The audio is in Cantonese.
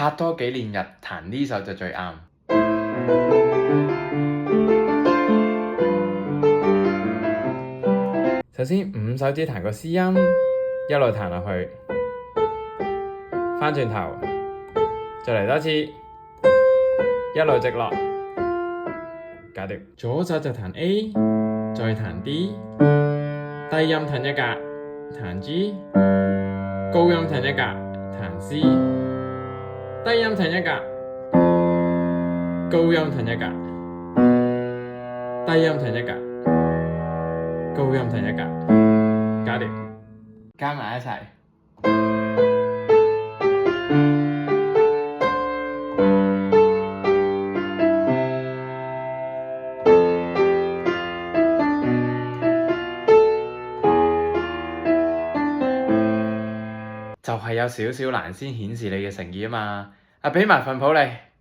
拍拖紀念日彈呢首就最啱。首先5手指彈個 C 音，一路彈落去，翻轉頭，再嚟多次，一路直落，搞掂。左手就彈 A， 再彈 D， 低音彈一格，彈 G， 高音彈一格，彈 C， 低音彈一格，高音彈一格，低音彈一格，高音彈一格，搞掂。加埋一齊。就係有少少難先顯示你嘅誠意啊嘛！俾埋份譜你。